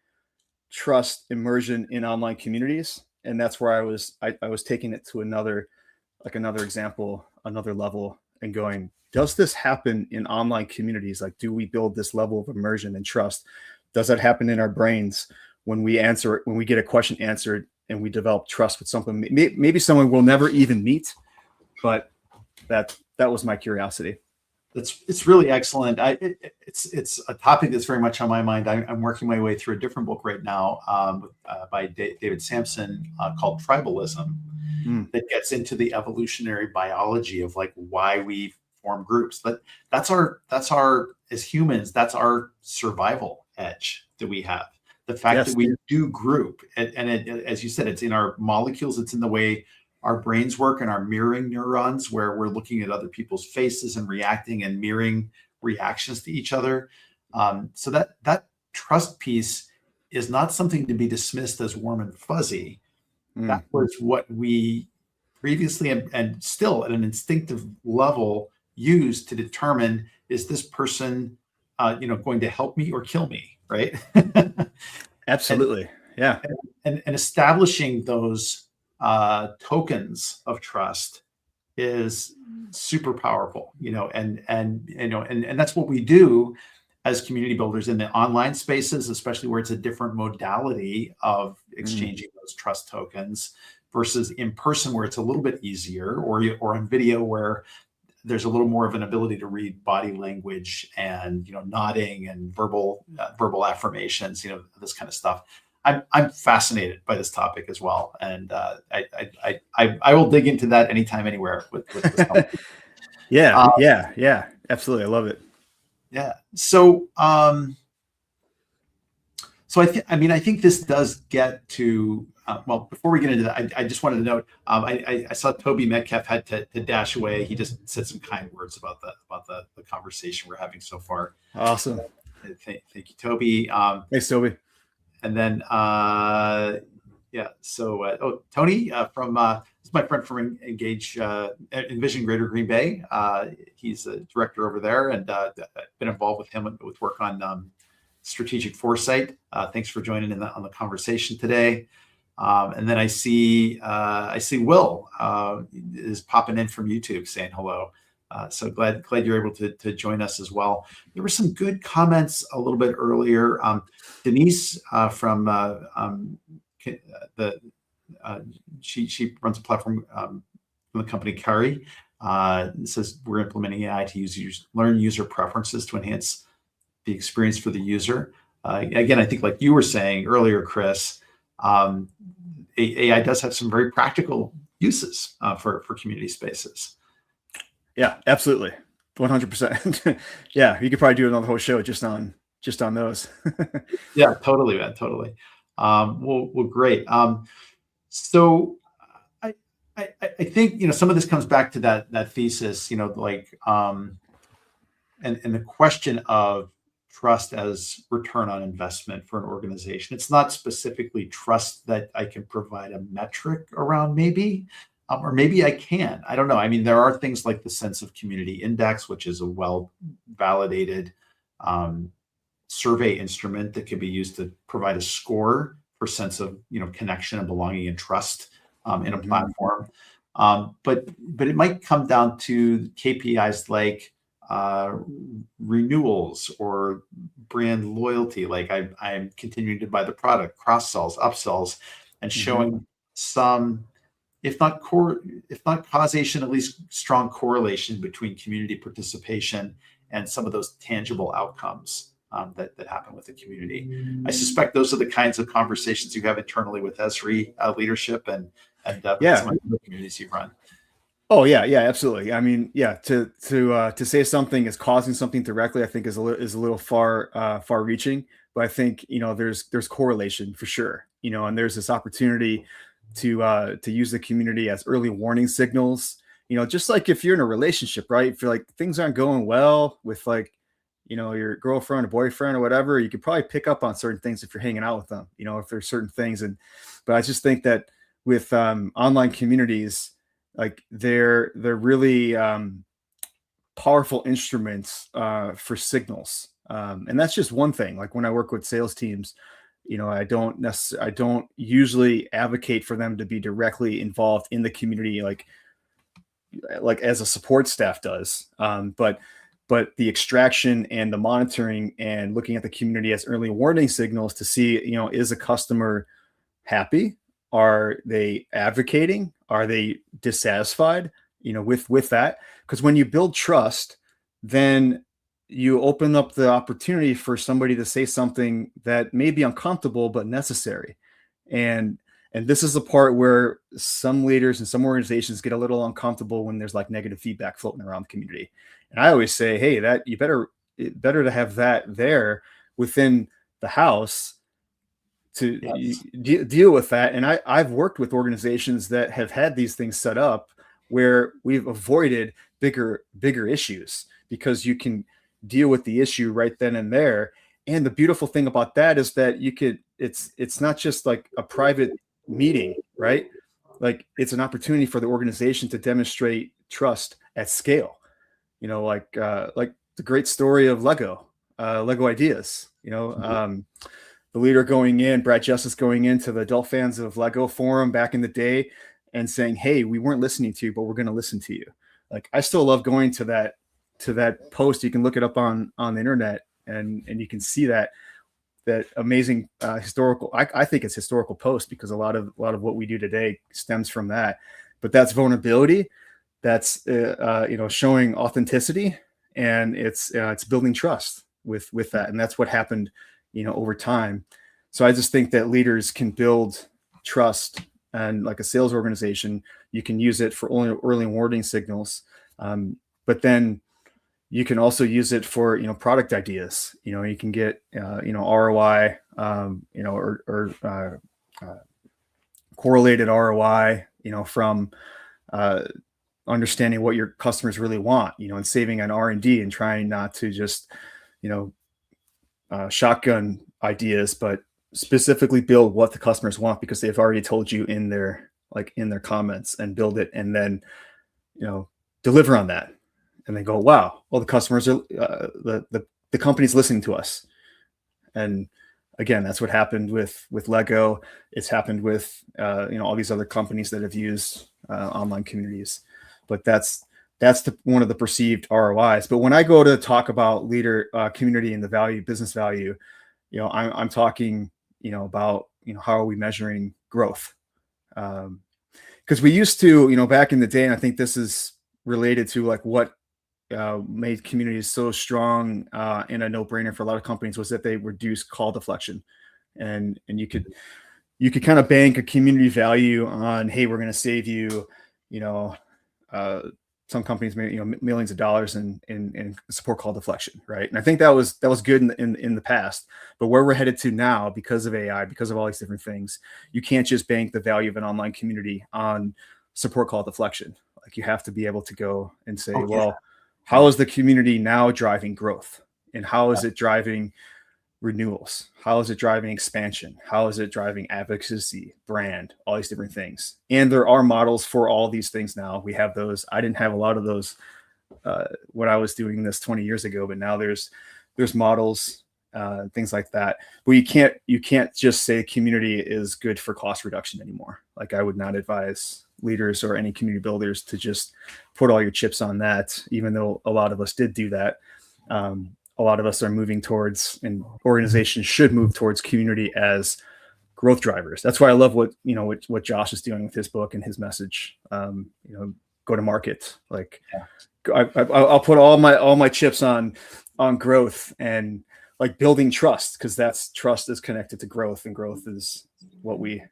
[SPEAKER 2] trust immersion in online communities. And that's where I was taking it to another example, another level, and going, does this happen in online communities? Like, do we build this level of immersion and trust? Does that happen in our brains when we get a question answered and we develop trust with something, maybe someone we'll never even meet, but that was my curiosity.
[SPEAKER 1] It's really excellent. It's a topic that's very much on my mind. I'm working my way through a different book right now by David Sampson called Tribalism, that gets into the evolutionary biology of like why we form groups. That's our as humans, that's our survival edge that we have. The fact that we do group, and as you said, it's in our molecules. It's in the way our brains work and our mirroring neurons, where we're looking at other people's faces and reacting and mirroring reactions to each other. So that trust piece is not something to be dismissed as warm and fuzzy. That was what we previously and still at an instinctive level use to determine, is this person going to help me or kill me, right?
[SPEAKER 2] Absolutely.
[SPEAKER 1] And establishing those tokens of trust is super powerful, and that's what we do as community builders in the online spaces, especially where it's a different modality of exchanging those trust tokens versus in person, where it's a little bit easier, or on video where there's a little more of an ability to read body language and nodding and verbal affirmations, this kind of stuff. I'm fascinated by this topic as well, and I will dig into that anytime, anywhere with this topic.
[SPEAKER 2] Yeah, absolutely, I love it.
[SPEAKER 1] Yeah, so I think this does get to well. Before we get into that, I just wanted to note I saw Toby Metcalf had to dash away. He just said some kind words about the conversation we're having so far.
[SPEAKER 2] Awesome.
[SPEAKER 1] Thank you, Toby.
[SPEAKER 2] Thanks, Toby.
[SPEAKER 1] And then, Tony from this is my friend from Envision Greater Green Bay. He's a director over there, and I've been involved with him with work on strategic foresight. Thanks for joining on the conversation today. And then I see Will is popping in from YouTube saying hello. So glad you're able to join us as well. There were some good comments a little bit earlier. Denise from she runs a platform from the company Kari. Says we're implementing AI to learn user preferences to enhance the experience for the user. Again, I think like you were saying earlier, Chris, AI does have some very practical uses for community spaces.
[SPEAKER 2] Yeah, absolutely. 100%. Yeah. You could probably do another whole show just on those.
[SPEAKER 1] Yeah, totally, man. Totally. Well, great. So I think, some of this comes back to that thesis, and the question of trust as return on investment for an organization. It's not specifically trust that I can provide a metric around, maybe. Or maybe I can. I don't know. I mean, there are things like the Sense of Community Index, which is a well-validated survey instrument that can be used to provide a score for sense of connection and belonging and trust in a platform. But it might come down to KPIs like renewals or brand loyalty. Like I'm continuing to buy the product, cross sells, upsells, and showing some, if not causation, at least strong correlation between community participation and some of those tangible outcomes that happen with the community. I suspect those are the kinds of conversations you have internally with Esri leadership and some of the communities you run.
[SPEAKER 2] Oh yeah, absolutely. I mean, to say something is causing something directly, I think is a little far reaching. But I think there's correlation for sure. And there's this opportunity to use the community as early warning signals. Just like if you're in a relationship, right? If you're like things aren't going well with your girlfriend or boyfriend or whatever, you could probably pick up on certain things if you're hanging out with them. If there's certain things, but I just think that with online communities, like they're really powerful instruments for signals, and that's just one thing. Like when I work with sales teams, I don't usually advocate for them to be directly involved in the community, like as a support staff does. But but the extraction and the monitoring and looking at the community as early warning signals to see, is a customer happy? Are they advocating? Are they dissatisfied, with that? Because when you build trust, then you open up the opportunity for somebody to say something that may be uncomfortable but necessary. And this is the part where some leaders and some organizations get a little uncomfortable when there's like negative feedback floating around the community. And I always say, hey, that better to have that there within the house to deal with that. And I've worked with organizations that have had these things set up where we've avoided bigger issues because you can deal with the issue right then and there. And the beautiful thing about that is that it's not just like a private meeting, right? Like it's an opportunity for the organization to demonstrate trust at scale, like the great story of Lego ideas, the leader going in, Brad Justice going into the adult fans of Lego forum back in the day and saying, hey, we weren't listening to you, but we're going to listen to you. Like, I still love going to that post. You can look it up on the internet and you can see that amazing historical, I think it's historical post because a lot of what we do today stems from that, but that's vulnerability. That's, showing authenticity, and it's building trust with that. And that's what happened, over time. So I just think that leaders can build trust, and like a sales organization, you can use it for only early warning signals. But then you can also use it for, product ideas. You can get, ROI, or correlated ROI, from understanding what your customers really want, and saving on R&D and trying not to just, shotgun ideas, but specifically build what the customers want because they've already told you in their comments, and build it, and then, deliver on that. And they go, wow, well, the customers are, the company's listening to us. And again, that's what happened with Lego. It's happened with, all these other companies that have used online communities, but that's one of the perceived ROIs. But when I go to talk about leader community and the value, business value, I'm talking, about, how are we measuring growth? Because we used to, back in the day, and I think this is related to like what made communities so strong and a no-brainer for a lot of companies, was that they reduced call deflection, and you could kind of bank a community value on, hey, we're going to save you, some companies made millions of dollars in support call deflection, right? And I think that was good in the past, but where we're headed to now, because of AI, because of all these different things, you can't just bank the value of an online community on support call deflection. Like, you have to be able to go and say, well, how is the community now driving growth, and how is it driving renewals? How is it driving expansion? How is it driving advocacy, brand, all these different things? And there are models for all these things now. We have those. I didn't have a lot of those when I was doing this 20 years ago, but now there's models, things like that. But you can't just say community is good for cost reduction anymore. Like, I would not advise leaders or any community builders to just put all your chips on that, even though a lot of us did do that. A lot of us are moving towards, and organizations should move towards, community as growth drivers. That's why I love what Josh is doing with his book and his message. Go to market. Like, I'll put all my chips on growth and like building trust, because trust is connected to growth, and growth is what we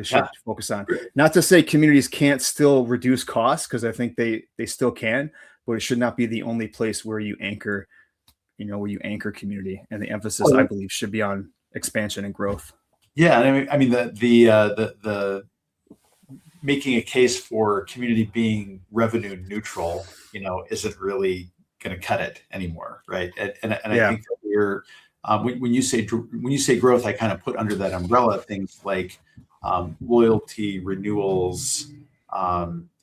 [SPEAKER 2] should focus on. Not to say communities can't still reduce costs, because I think they still can, but it should not be the only place where you anchor community, and the emphasis, I believe, should be on expansion and growth.
[SPEAKER 1] Yeah, and I mean the making a case for community being revenue neutral, isn't really going to cut it anymore, right? And I think that we're when you say growth, I kind of put under that umbrella things like loyalty, renewals,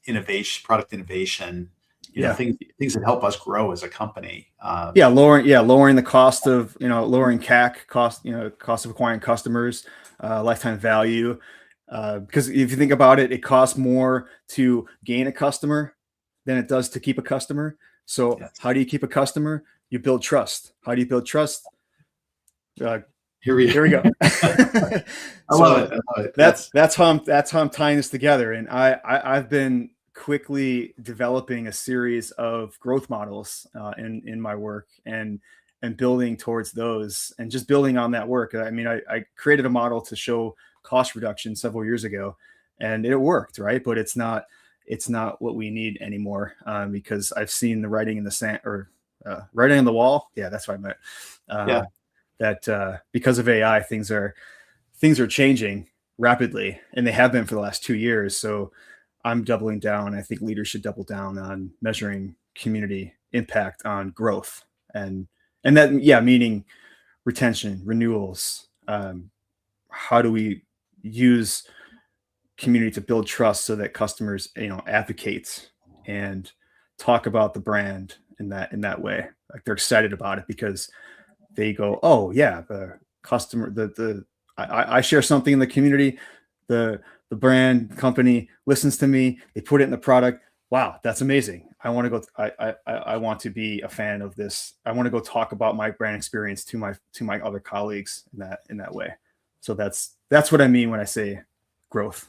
[SPEAKER 1] innovation, product innovation. Things that help us grow as a company. Lowering
[SPEAKER 2] the cost of, lowering CAC cost, cost of acquiring customers, lifetime value. Because if you think about it, it costs more to gain a customer than it does to keep a customer. So
[SPEAKER 1] Yes.
[SPEAKER 2] how do you keep a customer? You build trust. How do you build trust?
[SPEAKER 1] Here we
[SPEAKER 2] go.
[SPEAKER 1] I love it.
[SPEAKER 2] That's how I'm tying this together. And I've been quickly developing a series of growth models in my work and building towards those and just building on that work. I mean, I created a model to show cost reduction several years ago, and it worked, right? But it's not what we need anymore because I've seen the writing in the sand or writing on the wall. Yeah, that's what I meant.
[SPEAKER 1] Yeah.
[SPEAKER 2] That because of AI, things are changing rapidly, and they have been for the last 2 years. So I'm doubling down. I think leaders should double down on measuring community impact on growth, and that, yeah, meaning retention, renewals. How do we use community to build trust so that customers, advocate and talk about the brand in that way? Like they're excited about it because they go, oh yeah, the customer, I share something in the community, the brand company listens to me, they put it in the product. Wow, that's amazing. I want to go. I want to be a fan of this. I want to go talk about my brand experience to my other colleagues in that way. So that's what I mean when I say growth.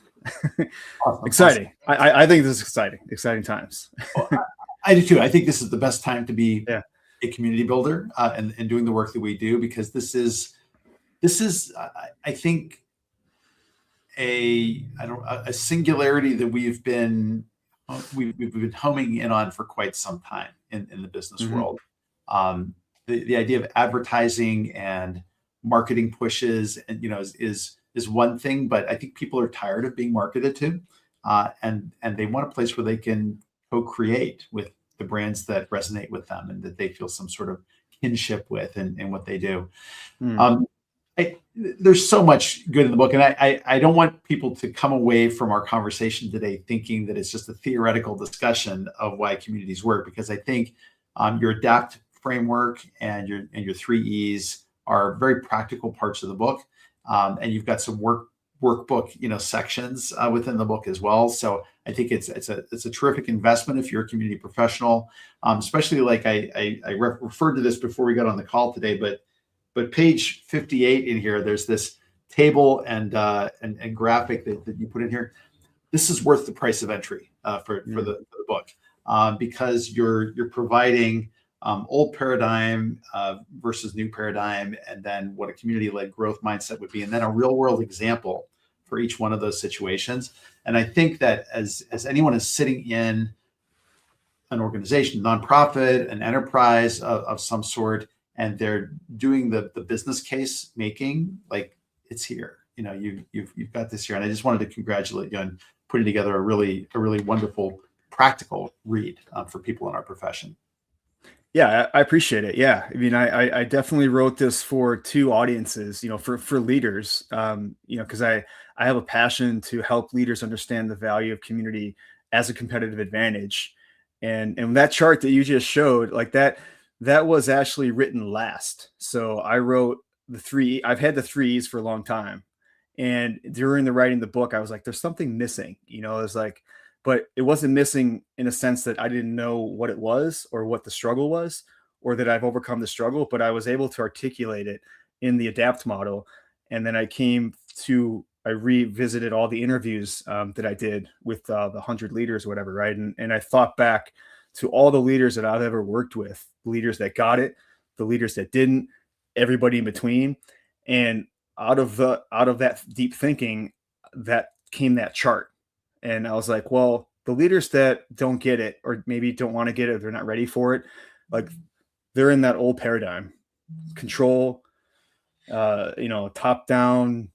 [SPEAKER 1] Awesome.
[SPEAKER 2] Exciting. Awesome. I think this is exciting times.
[SPEAKER 1] Well, I do too. I think this is the best time to be
[SPEAKER 2] a
[SPEAKER 1] community builder and doing the work that we do, because this is I think a singularity that we've been homing in on for quite some time in the business world. The idea of advertising and marketing pushes, and is one thing, but I think people are tired of being marketed to, and they want a place where they can co-create with the brands that resonate with them and that they feel some sort of kinship with in what they do. There's so much good in the book, and I don't want people to come away from our conversation today thinking that it's just a theoretical discussion of why communities work, because I think your ADAPT framework and your 3 E's are very practical parts of the book, and you've got some workbook sections within the book as well. So I think it's a terrific investment if you're a community professional, especially like I referred to this before we got on the call today, but page 58 in here, there's this table and graphic that you put in here. This is worth the price of entry for the book, because you're providing old paradigm versus new paradigm, and then what a community-led growth mindset would be, and then a real-world example for each one of those situations. And I think that as anyone is sitting in an organization, nonprofit, an enterprise of some sort, and they're doing the business case making, like, it's here. You've got this here, and I just wanted to congratulate you on putting together a really wonderful, practical read for people in our profession.
[SPEAKER 2] Yeah, I appreciate it. Yeah, I mean, I definitely wrote this for 2 audiences, for leaders, because I have a passion to help leaders understand the value of community as a competitive advantage, and that chart that you just showed, like that was actually written last. So I wrote the 3. I've had the 3s for a long time, and during the writing of the book, I was like, there's something missing. It's like. But it wasn't missing in a sense that I didn't know what it was or what the struggle was, or that I've overcome the struggle, but I was able to articulate it in the ADAPT model. And then I revisited all the interviews that I did with the 100 leaders or whatever, right? And I thought back to all the leaders that I've ever worked with, the leaders that got it, the leaders that didn't, everybody in between. And out of that deep thinking, that came that chart. And I was like, well, the leaders that don't get it, or maybe don't want to get it, they're not ready for it, like they're in that old paradigm, control, top down,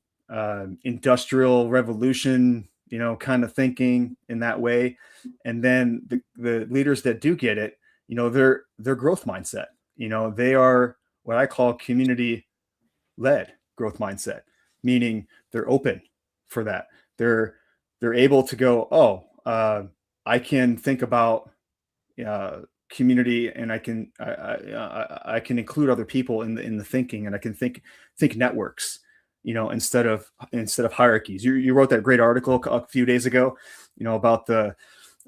[SPEAKER 2] industrial revolution, kind of thinking in that way. And then the leaders that do get it, their growth mindset, they are what I call community led growth mindset, meaning they're open for that. They're able to go, I can think about community, and I can include other people in the thinking, and I can think networks, instead of hierarchies. You wrote that great article a few days ago, about the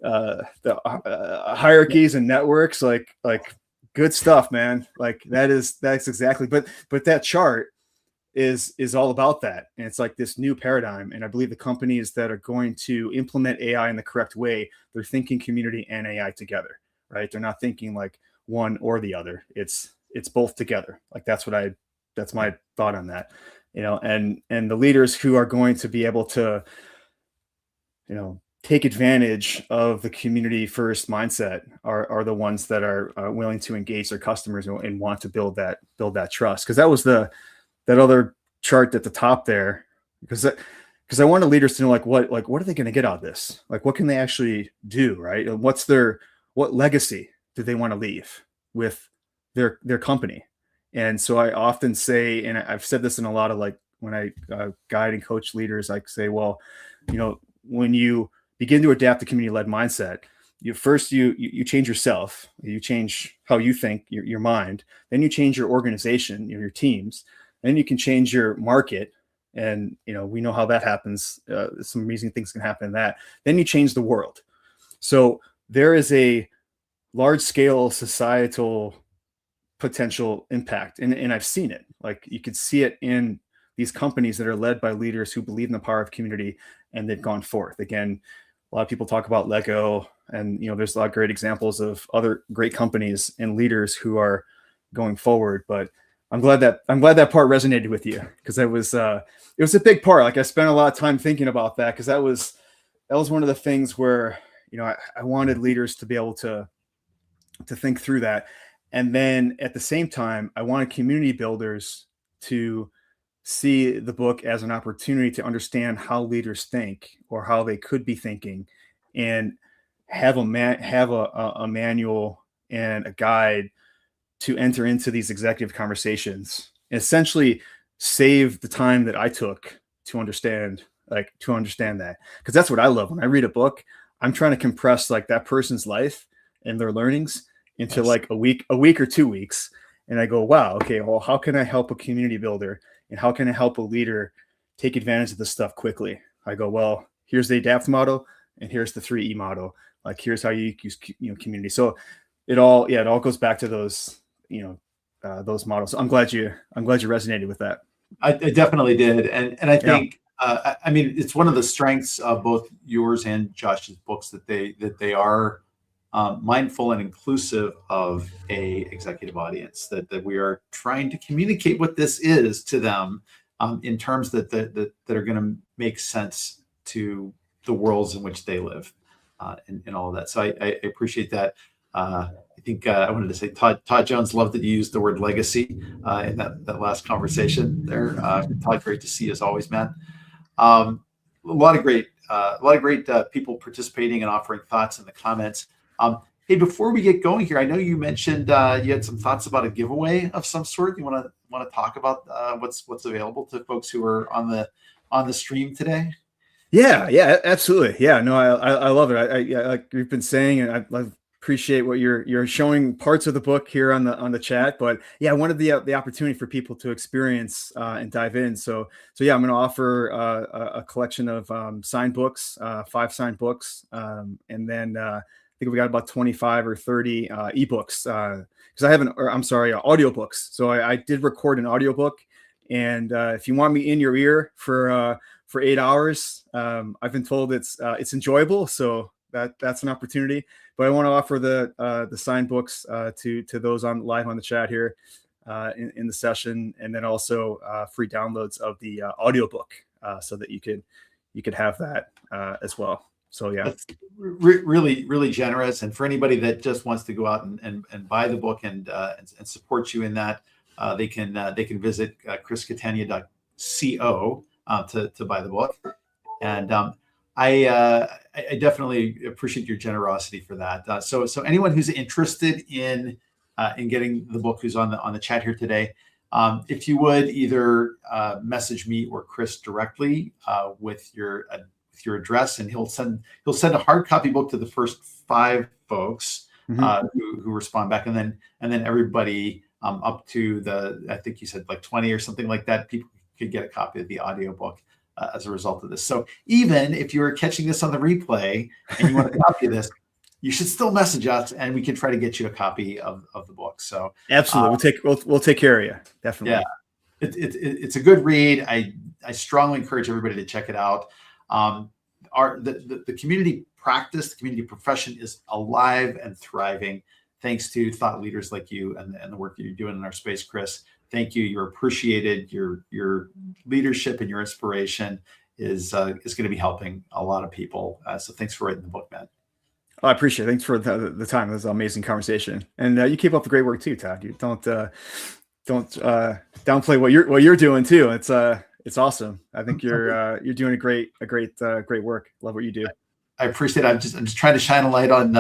[SPEAKER 2] hierarchies and networks, like good stuff, man. Like that's exactly. But that chart is all about that, and it's like this new paradigm. And I believe the companies that are going to implement AI in the correct way, they're thinking community and AI together, right? They're not thinking like one or the other. It's both together. Like that's my thought on that, and the leaders who are going to be able to, take advantage of the community first mindset are the ones that are willing to engage their customers and want to build that trust. Because that was that other chart at the top there, because I wanted leaders to know what are they going to get out of this? Like, what can they actually do, right? And what legacy do they want to leave with their company? And so I often say, and I've said this in a lot of when I guide and coach leaders, I say, well, when you begin to adapt the community-led mindset, you change yourself, you change how you think, your mind, then you change your organization, your teams, then you can change your market. And, we know how that happens. Some amazing things can happen in that. Then you change the world. So there is a large scale societal potential impact. And I've seen it. Like, you could see it in these companies that are led by leaders who believe in the power of community, and they've gone forth. Again, a lot of people talk about Lego, and there's a lot of great examples of other great companies and leaders who are going forward. But I'm glad that part resonated with you, because it was a big part. Like, I spent a lot of time thinking about that, because that was one of the things where I wanted leaders to be able to think through that. And then at the same time, I wanted community builders to see the book as an opportunity to understand how leaders think, or how they could be thinking, and have a manual and a guide to enter into these executive conversations, and essentially save the time that I took to understand that. Because that's what I love. When I read a book, I'm trying to compress that person's life and their learnings into a week or 2 weeks. And I go, wow, okay, well, how can I help a community builder? And how can I help a leader take advantage of this stuff quickly? I go, well, here's the ADAPT model, and here's the 3E model. Like, here's how you use community. So it all goes back to those models. I'm glad you resonated with that.
[SPEAKER 1] I definitely did, and I think I mean, it's one of the strengths of both yours and Josh's books that they are mindful and inclusive of a executive audience, that we are trying to communicate what this is to them in terms that are going to make sense to the worlds in which they live, and all of that. So I appreciate that. I think I wanted to say Todd Jones loved that you used the word legacy in that last conversation there. Todd, great to see you as always, man. A lot of great people participating and offering thoughts in the comments. Hey, before we get going here, I know you mentioned you had some thoughts about a giveaway of some sort. You want to talk about what's available to folks who are on the stream today?
[SPEAKER 2] Yeah, absolutely. Yeah, no, I love it. I like we've been saying, and I appreciate what you're showing parts of the book here on the chat. But yeah, I wanted the opportunity for people to experience and dive in. So yeah, I'm going to offer a collection of signed books, 5 signed books, and then I think we got about 25 or 30 ebooks, because I haven't, or I'm sorry, audiobooks. So I did record an audiobook, and if you want me in your ear for 8 hours, I've been told it's enjoyable. So that's an opportunity. But I want to offer the signed books to those on live on the chat here in the session, and then also free downloads of the audiobook so that you could have that as well. So yeah,
[SPEAKER 1] that's really, really generous. And for anybody that just wants to go out and buy the book and support you in that, they can visit chriscatania.co to buy the book. And I definitely appreciate your generosity for that. So anyone who's interested in getting the book, who's on the chat here today, if you would either message me or Chris directly with your address, and he'll send a hard copy book to the first 5 folks who respond back, and then everybody up to I think you said 20 or something like that, people could get a copy of the audiobook as a result of this. So even if you're catching this on the replay and you want a copy of this, you should still message us, and we can try to get you a copy of the book. So
[SPEAKER 2] absolutely, we'll take care of you. Definitely.
[SPEAKER 1] Yeah, it's a good read. I strongly encourage everybody to check it out. The community practice, the community profession is alive and thriving thanks to thought leaders like you and the work that you're doing in our space, Chris. Thank you. You're appreciated. Your leadership and your inspiration is going to be helping a lot of people. So thanks for writing the book, man.
[SPEAKER 2] Oh, I appreciate it. Thanks for the time. It was an amazing conversation, and you keep up the great work too, Todd. You don't downplay what you're doing too. It's awesome. I think you're doing a great work. Love what you do.
[SPEAKER 1] I appreciate it. I'm just trying to shine a light on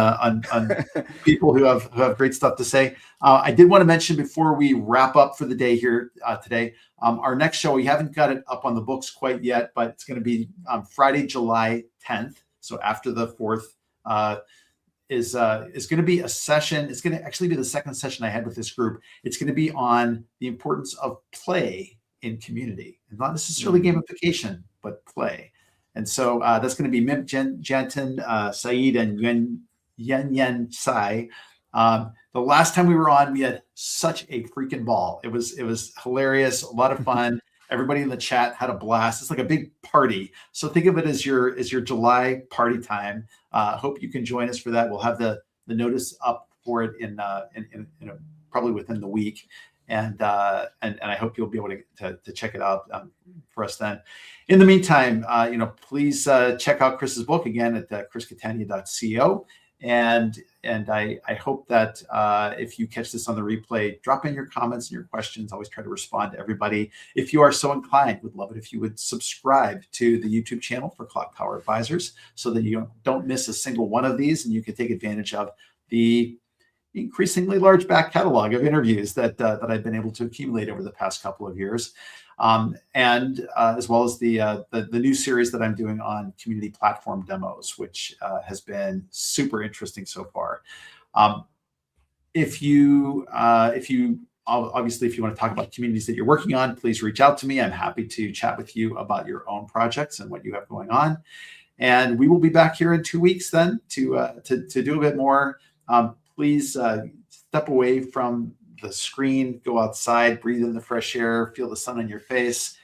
[SPEAKER 1] people who have great stuff to say. I did want to mention before we wrap up for the day here today, our next show, we haven't got it up on the books quite yet, but it's going to be Friday, July 10th. So after the 4th, is going to be a session. It's going to actually be the second session I had with this group. It's going to be on the importance of play in community, and not necessarily gamification, but play. And so that's going to be Mim Jantan, Saeed, and Yen Sai. The last time we were on, we had such a freaking ball. It was hilarious, a lot of fun. Everybody in the chat had a blast. It's like a big party. So think of it as your July party time. Hope you can join us for that. We'll have the notice up for it in probably within the week, and I hope you'll be able to check it out for us then. In the meantime, please check out Chris's book again at chriscatania.co. And I hope that if you catch this on the replay, drop in your comments and your questions. Always try to respond to everybody. If you are so inclined, would love it if you would subscribe to the YouTube channel for Clocktower Advisors so that you don't miss a single one of these, and you can take advantage of the increasingly large back catalog of interviews that I've been able to accumulate over the past couple of years. And as well as the new series that I'm doing on community platform demos, which has been super interesting so far. If you obviously, if you want to talk about communities that you're working on, please reach out to me. I'm happy to chat with you about your own projects and what you have going on. And we will be back here in 2 weeks then to do a bit more. Please step away from the screen, go outside, breathe in the fresh air, feel the sun on your face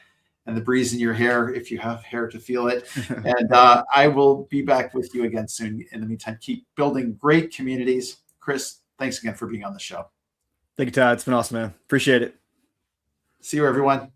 [SPEAKER 1] and the breeze in your hair if you have hair to feel it. And I will be back with you again soon. In the meantime, keep building great communities. Chris, thanks again for being on the show.
[SPEAKER 2] Thank you, Todd. It's been awesome, man. Appreciate it.
[SPEAKER 1] See you, everyone.